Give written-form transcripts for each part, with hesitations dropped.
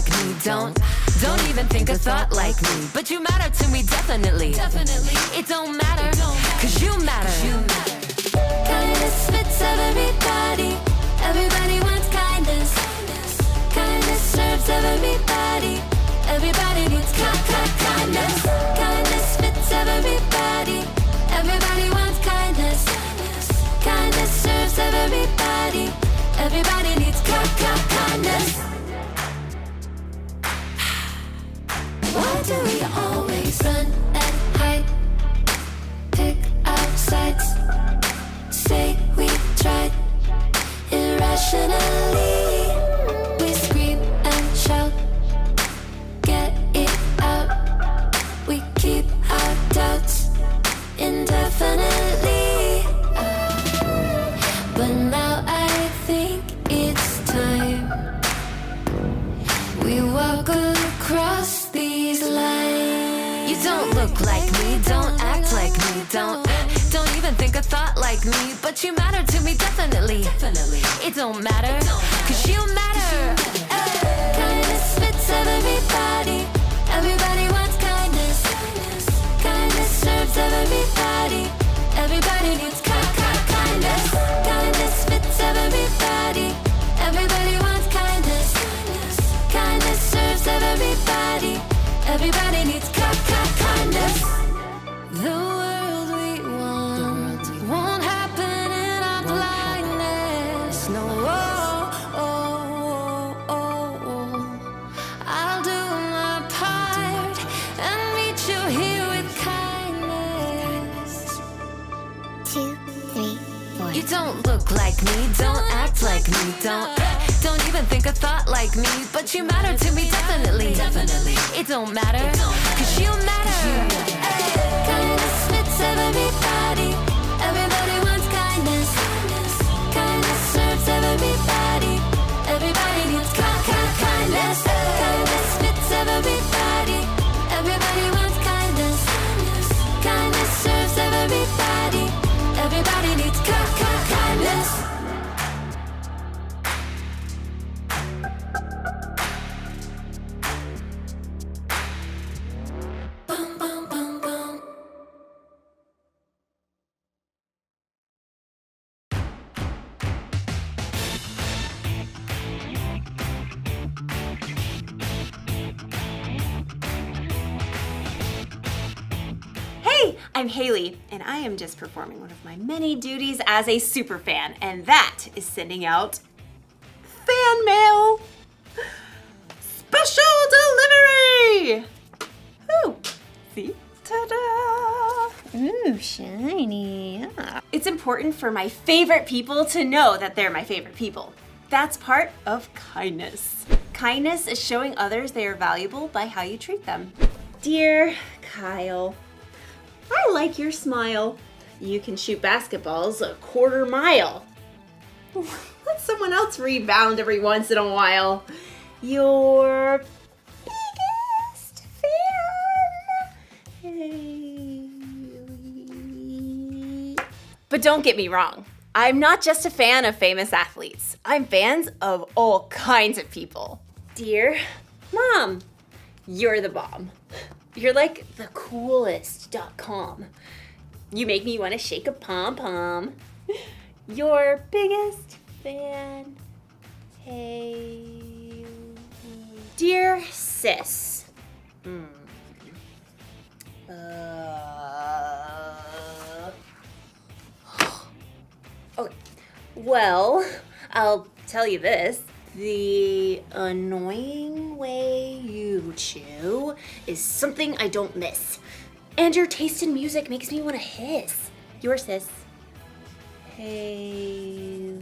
like me. Don't even think a thought like me. But you matter to me, definitely. It don't matter, cause you matter. Kindness fits everybody. Everybody wants kindness. Kindness serves everybody. Everybody needs kindness. Kindness fits everybody. Everybody wants kindness. Kindness serves everybody. Everybody needs kindness. Why do we always run and hide? Pick our sides. Say we tried. Irrationally, we scream and shout. Get it out. We keep our doubts indefinitely. But now I think it's time we walk across these lines. You don't look like me, don't act like me, don't even think a thought like me. But you matter to me, definitely. It don't matter, cause you matter. Kindness fits everybody. Everybody wants kindness. Kindness serves everybody. Everybody needs kindness. Kindness fits everybody. Everybody wants kindness. Kindness serves everybody. Everybody needs kindness. The world we want won't happen in our blindness. No, I'll do my part and meet you here with kindness. 2, 3, 4. You don't look like me, don't act like me, don't even think a thought like me. But you matter to me, definitely. It don't matter, cause you matter. Kindness fits everybody. Everybody wants kindness. Kindness serves everybody. Everybody needs kindness. Kindness fits everybody. Everybody wants kindness. Kindness serves everybody. Everybody needs kindness. Boom, boom, boom, boom. Hey, I'm Haley, and I am just performing one of my many duties as a superfan, and that is sending out fan mail. Special delivery! Ooh, see? Ta-da! Ooh, shiny. Yeah. It's important for my favorite people to know that they're my favorite people. That's part of kindness. Kindness is showing others they are valuable by how you treat them. Dear Kyle, I like your smile. You can shoot basketballs a 1/4 mile. Let someone else rebound every once in a while. Your biggest fan. But don't get me wrong. I'm not just a fan of famous athletes. I'm fans of all kinds of people. Dear Mom, you're the bomb. You're like the coolest.com. You make me want to shake a pom-pom. Your biggest fan, hey. Dear sis. Okay. Well, I'll tell you this. The annoying way you chew is something I don't miss. And your taste in music makes me want to hiss. Your sis. Hey.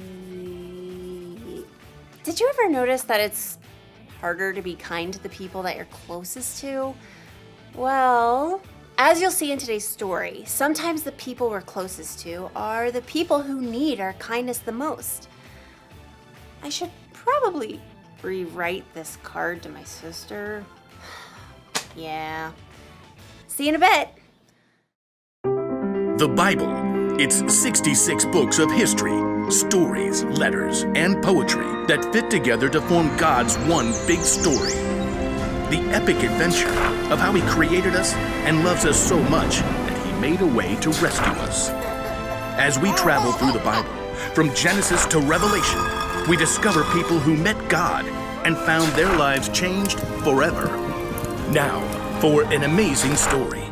Did you ever notice that it's harder to be kind to the people that you're closest to? Well, as you'll see in today's story, sometimes the people we're closest to are the people who need our kindness the most. I should probably rewrite this card to my sister. Yeah. See you in a bit. The Bible. It's 66 books of history, stories, letters, and poetry that fit together to form God's one big story. the epic adventure of how He created us and loves us so much that He made a way to rescue us. As we travel through the Bible, from Genesis to Revelation, we discover people who met God and found their lives changed forever. Now, for an amazing story.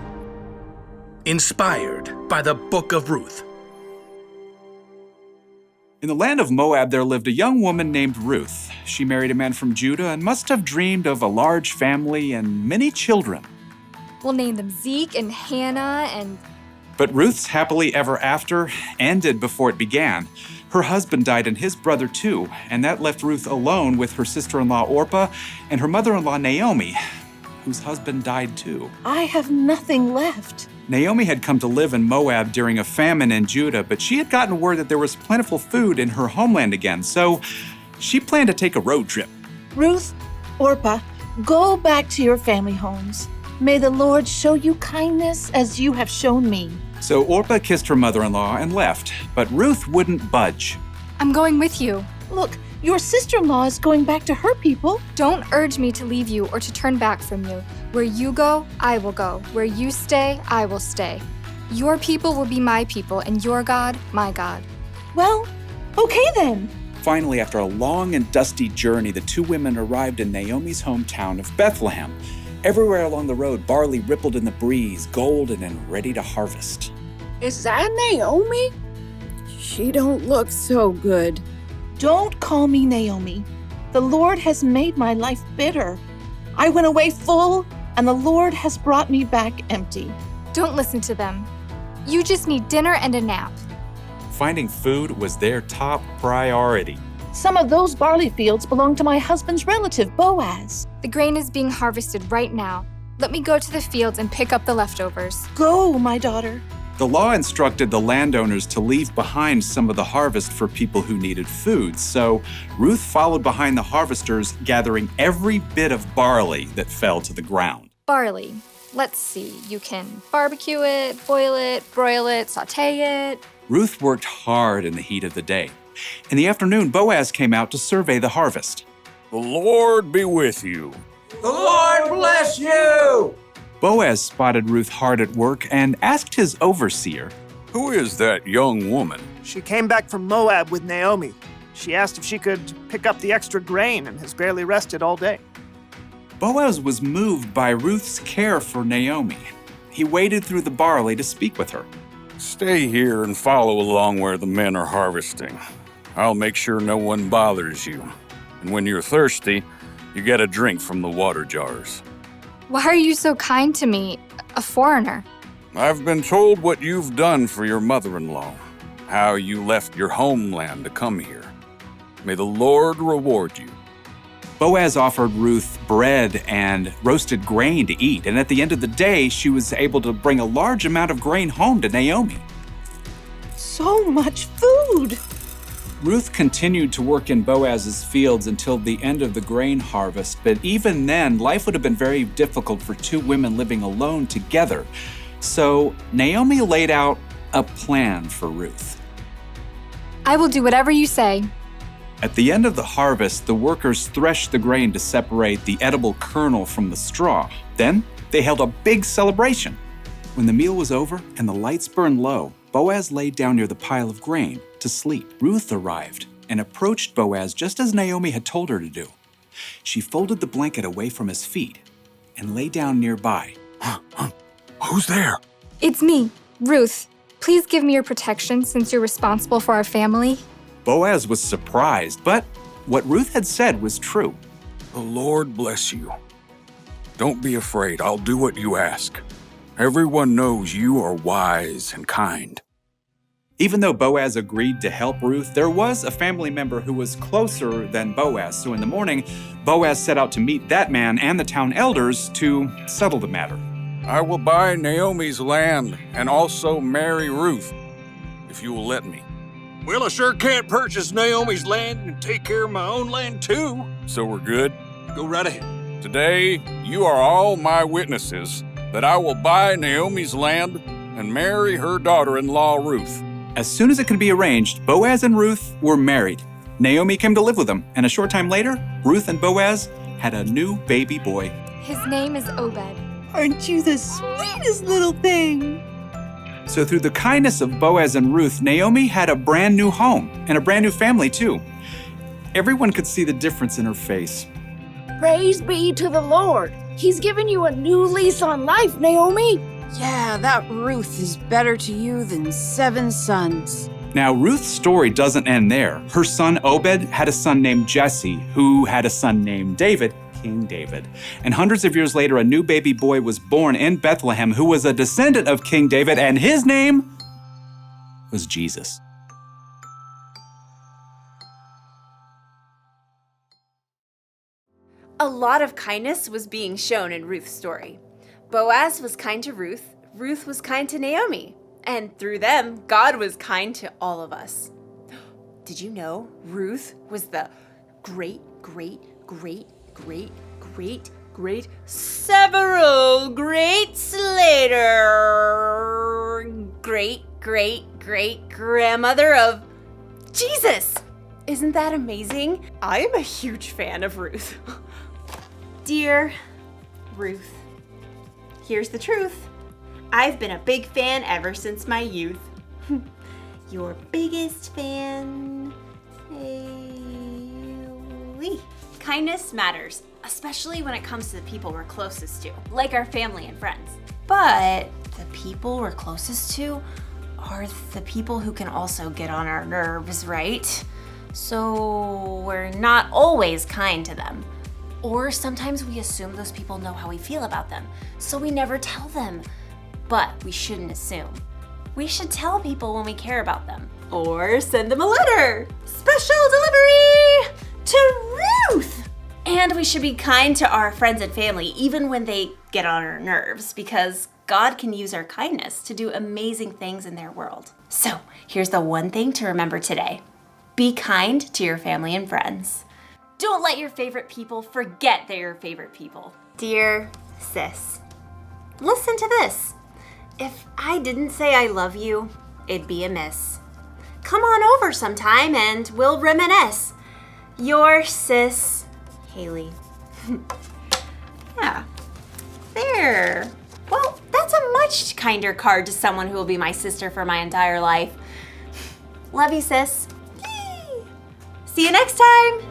Inspired by the Book of Ruth. In the land of Moab, there lived a young woman named Ruth. She married a man from Judah and must have dreamed of a large family and many children. We'll name them Zeke and Hannah and... But Ruth's happily ever after ended before it began. Her husband died and his brother too, and that left Ruth alone with her sister-in-law Orpah and her mother-in-law Naomi, whose husband died too. I have nothing left. Naomi had come to live in Moab during a famine in Judah, but she had gotten word that there was plentiful food in her homeland again, so she planned to take a road trip. Ruth, Orpah, go back to your family homes. May the Lord show you kindness as you have shown me. So Orpah kissed her mother-in-law and left, but Ruth wouldn't budge. I'm going with you. Look, your sister-in-law is going back to her people. Don't urge me to leave you or to turn back from you. Where you go, I will go. Where you stay, I will stay. Your people will be my people, and your God, my God. Well, okay then. Finally, after a long and dusty journey, the two women arrived in Naomi's hometown of Bethlehem. Everywhere along the road, barley rippled in the breeze, golden and ready to harvest. Is that Naomi? She don't look so good. Don't call me Naomi. The Lord has made my life bitter. I went away full, and the Lord has brought me back empty. Don't listen to them. You just need dinner and a nap. Finding food was their top priority. Some of those barley fields belong to my husband's relative, Boaz. The grain is being harvested right now. Let me go to the fields and pick up the leftovers. Go, my daughter. The law instructed the landowners to leave behind some of the harvest for people who needed food, so Ruth followed behind the harvesters, gathering every bit of barley that fell to the ground. Barley. Let's see. You can barbecue it, boil it, broil it, sauté it. Ruth worked hard in the heat of the day. In the afternoon, Boaz came out to survey the harvest. The Lord be with you. The Lord bless you! Boaz spotted Ruth hard at work and asked his overseer, Who is that young woman? She came back from Moab with Naomi. She asked if she could pick up the extra grain and has barely rested all day. Boaz was moved by Ruth's care for Naomi. He waded through the barley to speak with her. Stay here and follow along where the men are harvesting. I'll make sure no one bothers you. And when you're thirsty, you get a drink from the water jars. Why are you so kind to me, a foreigner? I've been told what you've done for your mother-in-law, how you left your homeland to come here. May the Lord reward you. Boaz offered Ruth bread and roasted grain to eat, and at the end of the day, she was able to bring a large amount of grain home to Naomi. So much food! Ruth continued to work in Boaz's fields until the end of the grain harvest, but even then, life would have been very difficult for two women living alone together. So Naomi laid out a plan for Ruth. I will do whatever you say. At the end of the harvest, the workers threshed the grain to separate the edible kernel from the straw. Then they held a big celebration. When the meal was over and the lights burned low, Boaz laid down near the pile of grain to sleep. Ruth arrived and approached Boaz just as Naomi had told her to do. She folded the blanket away from his feet and lay down nearby. Who's there? It's me, Ruth. Please give me your protection since you're responsible for our family. Boaz was surprised, but what Ruth had said was true. The Lord bless you. Don't be afraid. I'll do what you ask. Everyone knows you are wise and kind. Even though Boaz agreed to help Ruth, there was a family member who was closer than Boaz. So in the morning, Boaz set out to meet that man and the town elders to settle the matter. I will buy Naomi's land and also marry Ruth, if you will let me. Well, I sure can't purchase Naomi's land and take care of my own land too. So we're good? Go right ahead. Today, you are all my witnesses that I will buy Naomi's land and marry her daughter-in-law, Ruth. As soon as it could be arranged, Boaz and Ruth were married. Naomi came to live with them, and a short time later, Ruth and Boaz had a new baby boy. His name is Obed. Aren't you the sweetest little thing? So through the kindness of Boaz and Ruth, Naomi had a brand new home and a brand new family too. Everyone could see the difference in her face. Praise be to the Lord. He's given you a new lease on life, Naomi. Yeah, that Ruth is better to you than 7 sons. Now, Ruth's story doesn't end there. Her son Obed had a son named Jesse, who had a son named David, King David. And hundreds of years later, a new baby boy was born in Bethlehem who was a descendant of King David, and his name was Jesus. A lot of kindness was being shown in Ruth's story. Boaz was kind to Ruth, Ruth was kind to Naomi, and through them, God was kind to all of us. Did you know Ruth was the several greats later great grandmother of Jesus? Isn't that amazing? I am a huge fan of Ruth. Dear Ruth, here's the truth. I've been a big fan ever since my youth. Your biggest fan, Haley. Kindness matters, especially when it comes to the people we're closest to, like our family and friends. But the people we're closest to are the people who can also get on our nerves, right? So we're not always kind to them. Or sometimes we assume those people know how we feel about them, so we never tell them. But we shouldn't assume. We should tell people when we care about them. Or send them a letter. Special delivery to Ruth! And we should be kind to our friends and family, even when they get on our nerves, because God can use our kindness to do amazing things in their world. So here's the one thing to remember today. Be kind to your family and friends. Don't let your favorite people forget they're your favorite people. Dear sis, listen to this. If I didn't say I love you, it'd be amiss. Come on over sometime and we'll reminisce. Your sis, Haley. Yeah, there. Well, that's a much kinder card to someone who will be my sister for my entire life. Love you, sis. Yay. See you next time.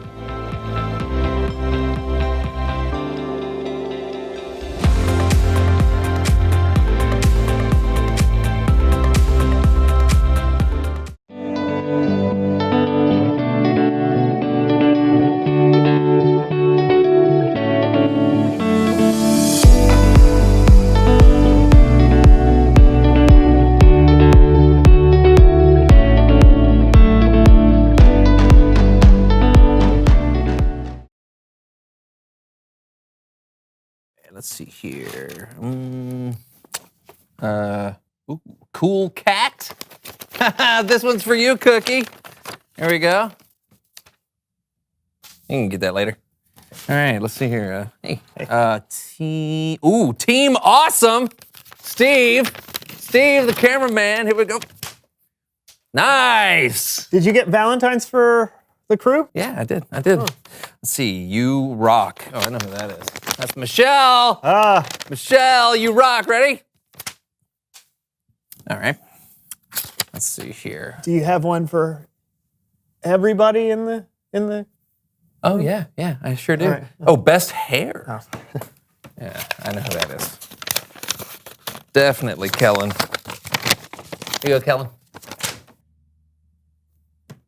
Let's see here. Ooh, cool cat. This one's for you, Cookie. There we go. You can get that later. All right, let's see here. Team Awesome. Steve, the cameraman. Here we go. Nice. Did you get Valentine's for the crew? Yeah, I did. Oh. Let's see. You rock. Oh, I know who that is. That's Michelle. Michelle, you rock. Ready? All right. Let's see here. Do you have one for everybody in the? Oh yeah, I sure do. Right. Oh, best hair. Oh. Yeah, I know who that is. Definitely Kellen. Here you go, Kellen.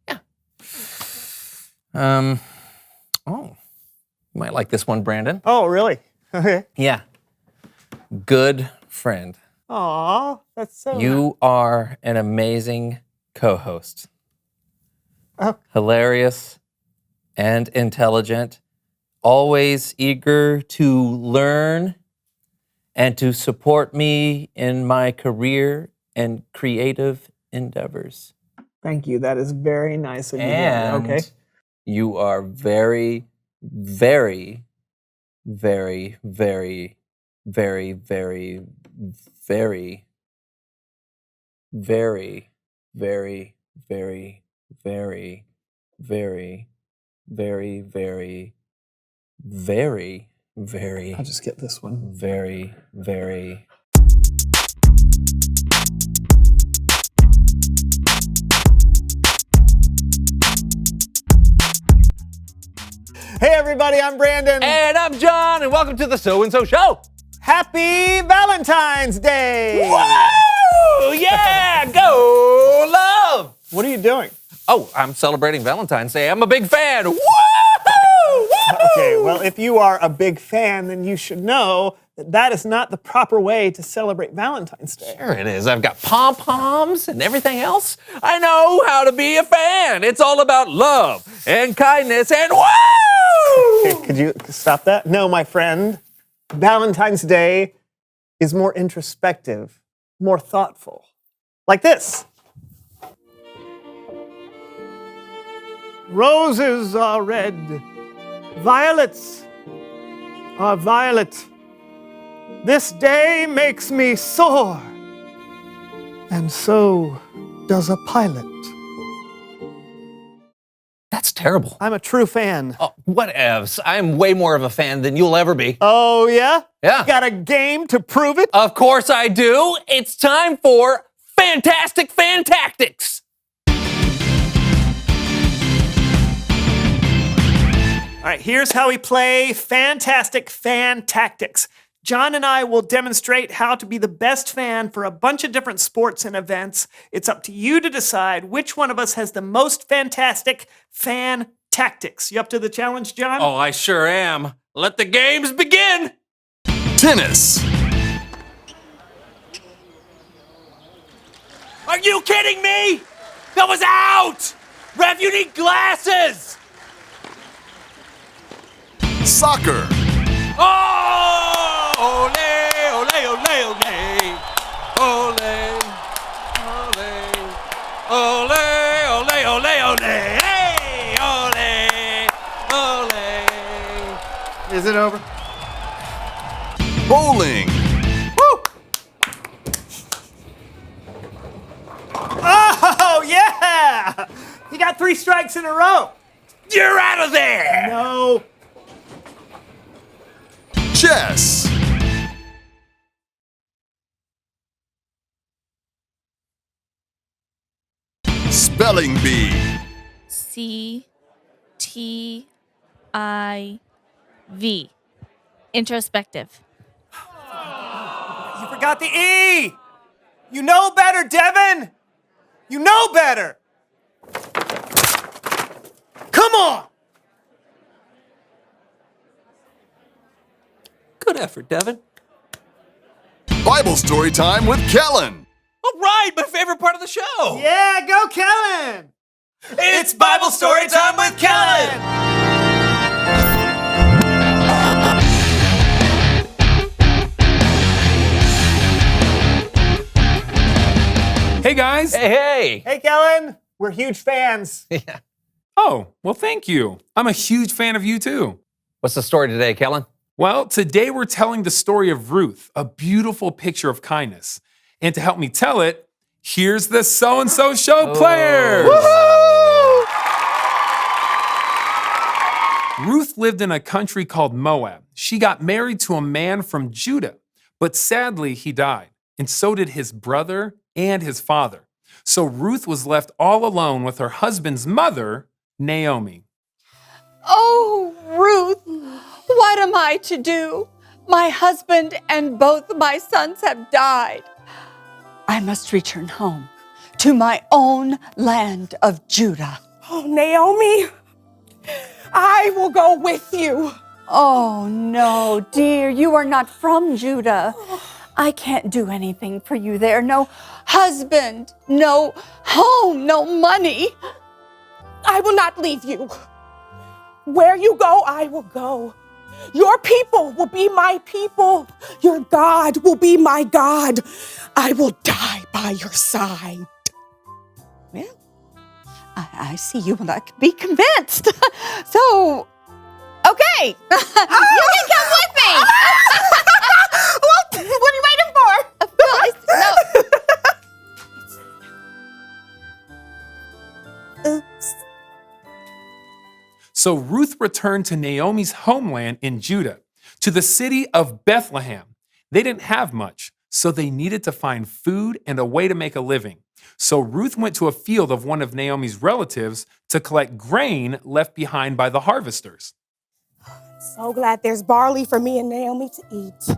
Yeah. Oh, you might like this one, Brandon. Oh, really? Okay. Yeah. Good friend. Aw, that's so You are an amazing co-host. Oh. Hilarious and intelligent, always eager to learn and to support me in my career and creative endeavors. Thank you. That is very nice of you. And okay. You are very, very, very, very, very, very, very, very, very, very, very, very, very, very, very, very. I'll just get this one. Very, very. Hey everybody, I'm Brandon. And I'm John, and welcome to the So&So Show. Happy Valentine's Day! Woo! Yeah, go love! What are you doing? Oh, I'm celebrating Valentine's Day. I'm a big fan. Woo! Okay, well, if you are a big fan, then you should know that that is not the proper way to celebrate Valentine's Day. Sure it is. I've got pom-poms and everything else. I know how to be a fan. It's all about love and kindness and woo! Okay, could you stop that? No, my friend. Valentine's Day is more introspective, more thoughtful. Like this. Roses are red, violets are violet. This day makes me sore, and so does a pilot. That's terrible. I'm a true fan. Oh, whatevs. I'm way more of a fan than you'll ever be. Oh, yeah? Yeah. Got a game to prove it? Of course I do. It's time for Fantastic Fan Tactics. All right, here's how we play Fantastic Fan Tactics. John and I will demonstrate how to be the best fan for a bunch of different sports and events. It's up to you to decide which one of us has the most fantastic fan tactics. You up to the challenge, John? Oh, I sure am. Let the games begin. Tennis. Are you kidding me? That was out! Ref, you need glasses! Soccer. Oh! Ole, ole, ole, ole. Ole, ole, ole, ole, ole, ole. Hey! Ole, ole. Is it over? Bowling. Woo! Oh, yeah! You got 3 strikes in a row. You're out of there! No. Chess. Spelling bee. C-T-I-V. Introspective. You forgot the E. You know better, Devin. You know better. Come on. Good effort, Devin. Bible story time with Kellen. All right, my favorite part of the show. Yeah, go Kellen. It's Bible story time with Kellen. Hey guys! Hey! Hey Kellen! We're huge fans. Yeah. Oh, well thank you. I'm a huge fan of you too. What's the story today, Kellen? Well, today we're telling the story of Ruth, a beautiful picture of kindness. And to help me tell it, here's the So&So Show players! Woo-hoo! Ruth lived in a country called Moab. She got married to a man from Judah, but sadly he died, and so did his brother and his father. So Ruth was left all alone with her husband's mother, Naomi. Oh, Ruth, what am I to do? My husband and both my sons have died. I must return home to my own land of Judah. Oh, Naomi, I will go with you. Oh, no, dear, you are not from Judah. I can't do anything for you there. No husband, no home, no money. I will not leave you. Where you go, I will go. Your people will be my people. Your God will be my God. I will die by your side. Well, I see you will not be convinced. So, okay, you can come with me. What are you waiting for? Oops. So Ruth returned to Naomi's homeland in Judah. to the city of Bethlehem. They didn't have much, so they needed to find food and a way to make a living. So Ruth went to a field of one of Naomi's relatives to collect grain left behind by the harvesters. So glad there's barley for me and Naomi to eat.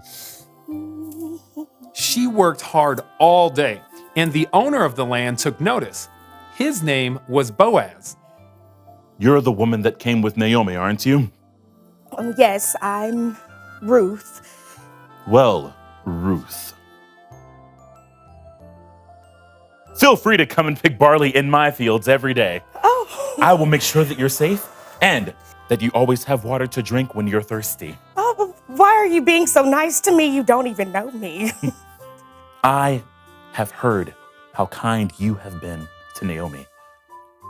She worked hard all day, and the owner of the land took notice. His name was Boaz. You're the woman that came with Naomi, aren't you? Yes, I'm Ruth. Well, Ruth. Feel free to come and pick barley in my fields every day. Oh. I will make sure that you're safe and that you always have water to drink when you're thirsty. Oh, why are you being so nice to me? You don't even know me. I have heard how kind you have been to Naomi.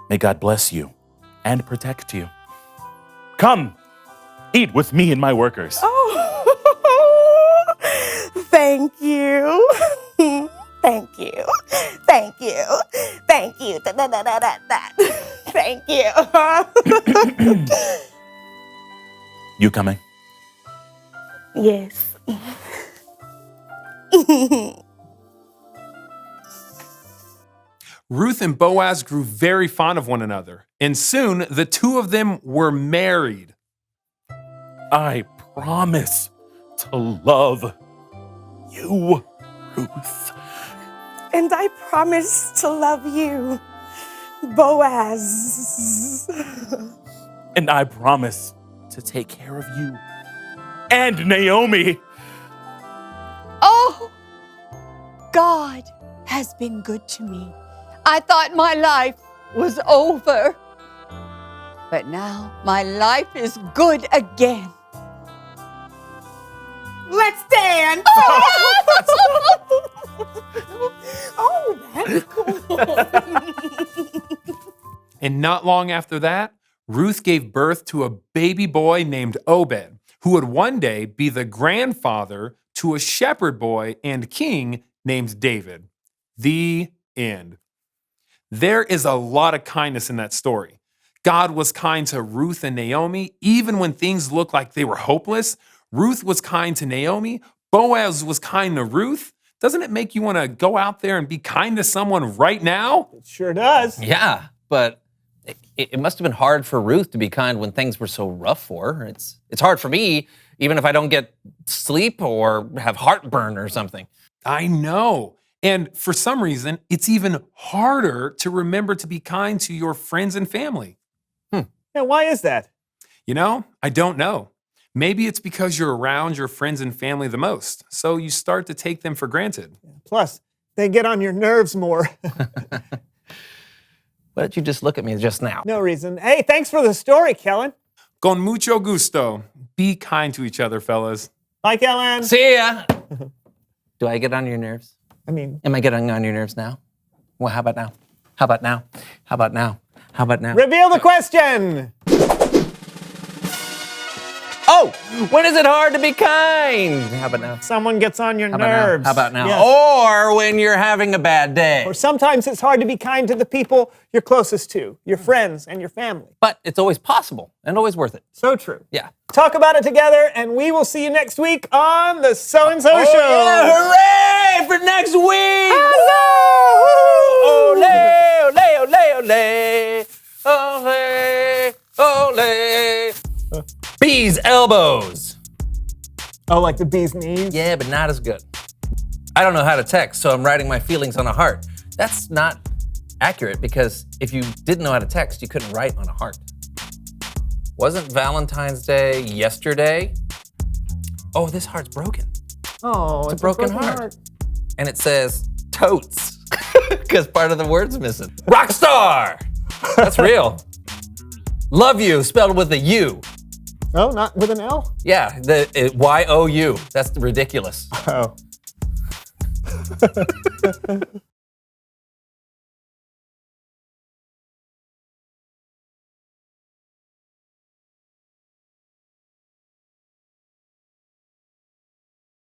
May God bless you and protect you. Come, eat with me and my workers. Oh, thank you. Thank you. Thank you. Thank you. Thank you. You coming? Yes. Ruth and Boaz grew very fond of one another, and soon the two of them were married. I promise to love you, Ruth. And I promise to love you, Boaz. And I promise to take care of you and Naomi. Oh, God has been good to me. I thought my life was over, but now my life is good again. Let's dance. Oh, that's cool. And not long after that, Ruth gave birth to a baby boy named Obed, who would one day be the grandfather to a shepherd boy and king named David. The end. There is a lot of kindness in that story. God was kind to Ruth and Naomi, even when things looked like they were hopeless. Ruth was kind to Naomi. Boaz was kind to Ruth. Doesn't it make you want to go out there and be kind to someone right now? It sure does. Yeah, but it must have been hard for Ruth to be kind when things were so rough for her. It's hard for me, even if I don't get sleep or have heartburn or something. I know. And for some reason, it's even harder to remember to be kind to your friends and family. Yeah, why is that? You know, I don't know. Maybe it's because you're around your friends and family the most, so you start to take them for granted. Plus, they get on your nerves more. Why did you just look at me just now? No reason. Hey, thanks for the story, Kellen. Con mucho gusto. Be kind to each other, fellas. Bye, Kellen. See ya. Do I get on your nerves? I mean, am I getting on your nerves now? Well, how about now? How about now? How about now? How about now? Reveal the question. Oh, when is it hard to be kind? How about now? Someone gets on your How nerves. How about now? Yes. Or when you're having a bad day. Or sometimes it's hard to be kind to the people you're closest to, your friends and your family. But it's always possible and always worth it. So true. Yeah. Talk about it together, and we will see you next week on the So&So Show. Yeah, hooray for next week! Ole, ole, ole, ole, ole. Bees elbows. Oh, like the bee's knees? Yeah, but not as good. I don't know how to text, so I'm writing my feelings on a heart. That's not accurate because if you didn't know how to text, you couldn't write on a heart. Wasn't Valentine's Day yesterday? Oh, this heart's broken. Oh, it's a broken heart. And it says totes because part of the word's missing. Rockstar! That's real. Love you spelled with a U. Oh, not with an L? Yeah, Y-O-U. That's ridiculous. Oh.